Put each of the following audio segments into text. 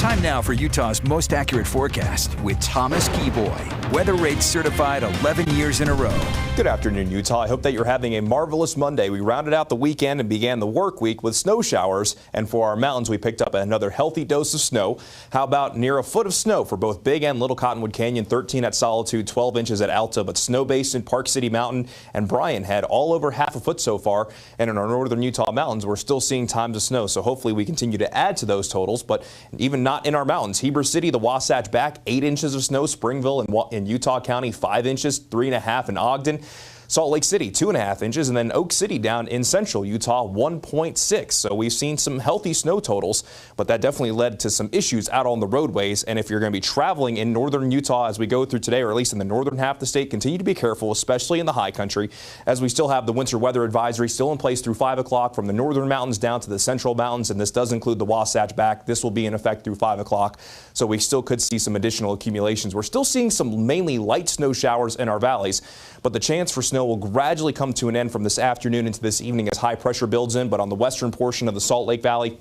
Time now for Utah's most accurate forecast with Thomas Geboy. Weather rates certified 11 years in a row. Good afternoon, Utah. I hope that you're having a marvelous Monday. We rounded out the weekend and began the work week with snow showers. And for our mountains, we picked up another healthy dose of snow. How about near a foot of snow for both Big and Little Cottonwood Canyon, 13 at Solitude, 12 inches at Alta, but Snow Basin, Park City Mountain, and Bryan had all over half a foot so far. And in our northern Utah mountains, we're still seeing times of snow. So hopefully we continue to add to those totals, but even not in our mountains. Heber City, the Wasatch back, 8 inches of snow. Springville in Utah County, 5 inches, 3.5 in Ogden. Salt Lake City, 2.5 inches, and then Oak City down in central Utah, 1.6. So we've seen some healthy snow totals, but that definitely led to some issues out on the roadways. And if you're going to be traveling in northern Utah as we go through today, or at least in the northern half of the state, continue to be careful, especially in the high country, as we still have the winter weather advisory still in place through 5 o'clock from the northern mountains down to the central mountains. And this does include the Wasatch back. This will be in effect through 5 o'clock. So we still could see some additional accumulations. We're still seeing some mainly light snow showers in our valleys, but the chance for snow will gradually come to an end from this afternoon into this evening as high pressure builds in. But on the western portion of the Salt Lake Valley,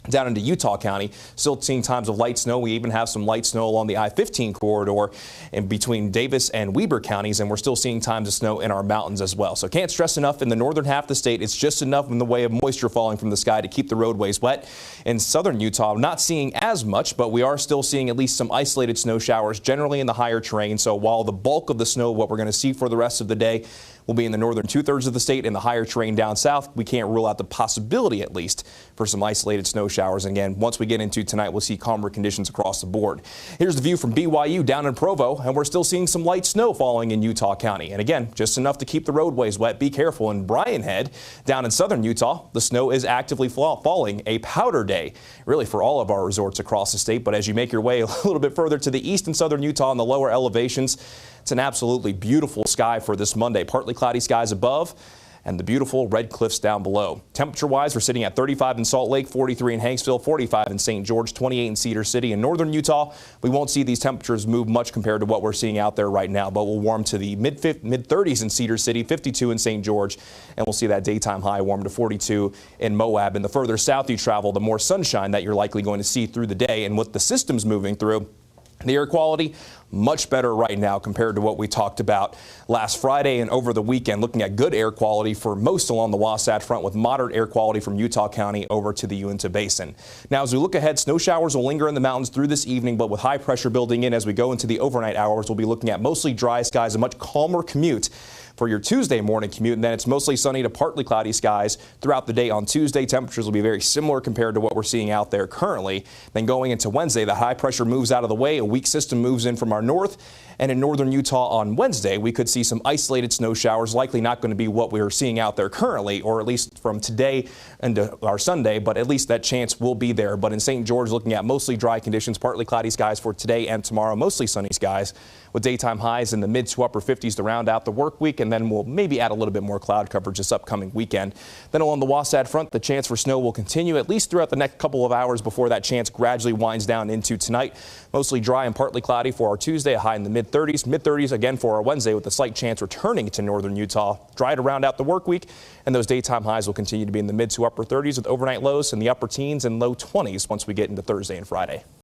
down into Utah County, still seeing times of light snow. We even have some light snow along the I-15 corridor in between Davis and Weber counties, and we're still seeing times of snow in our mountains as well. So can't stress enough in the northern half of the state. It's just enough in the way of moisture falling from the sky to keep the roadways wet. In southern Utah, not seeing as much, but we are still seeing at least some isolated snow showers, generally in the higher terrain. So while the bulk of the snow, what we're going to see for the rest of the day, will be in the northern 2/3 of the state and the higher terrain down south, we can't rule out the possibility, at least, for some isolated snow showers. And again, once we get into tonight, we'll see calmer conditions across the board. Here's the view from BYU down in Provo, and we're still seeing some light snow falling in Utah County. And again, just enough to keep the roadways wet. Be careful. In Bryan Head, down in southern Utah, the snow is actively falling. A powder day, really, for all of our resorts across the state. But as you make your way a little bit further to the east in southern Utah in the lower elevations, it's an absolutely beautiful sky for this Monday. Partly cloudy skies above and the beautiful red cliffs down below. Temperature-wise, we're sitting at 35 in Salt Lake, 43 in Hanksville, 45 in St. George, 28 in Cedar City. In northern Utah, we won't see these temperatures move much compared to what we're seeing out there right now, but we'll warm to the mid-30s in Cedar City, 52 in St. George, and we'll see that daytime high warm to 42 in Moab. And the further south you travel, the more sunshine that you're likely going to see through the day. And with the systems moving through, the air quality, much better right now compared to what we talked about last Friday and over the weekend, looking at good air quality for most along the Wasatch Front with moderate air quality from Utah County over to the Uinta Basin. Now, as we look ahead, snow showers will linger in the mountains through this evening, but with high pressure building in as we go into the overnight hours, we'll be looking at mostly dry skies, a much calmer commute for your Tuesday morning commute, and then it's mostly sunny to partly cloudy skies throughout the day on Tuesday. Temperatures will be very similar compared to what we're seeing out there currently. Then going into Wednesday, the high pressure moves out of the way. A weak system moves in from our north, and in northern Utah on Wednesday, we could see some isolated snow showers, likely not going to be what we're seeing out there currently, or at least from today into our Sunday, but at least that chance will be there. But in St. George, looking at mostly dry conditions, partly cloudy skies for today and tomorrow, mostly sunny skies with daytime highs in the mid to upper 50s to round out the work week, and then we'll maybe add a little bit more cloud coverage this upcoming weekend. Then along the Wasatch Front, the chance for snow will continue at least throughout the next couple of hours before that chance gradually winds down into tonight. Mostly dry and partly cloudy for our Tuesday, a high in the mid-30s. Mid-30s again for our Wednesday with a slight chance returning to northern Utah. Dry to round out the work week, and those daytime highs will continue to be in the mid to upper 30s with overnight lows in the upper teens and low 20s once we get into Thursday and Friday.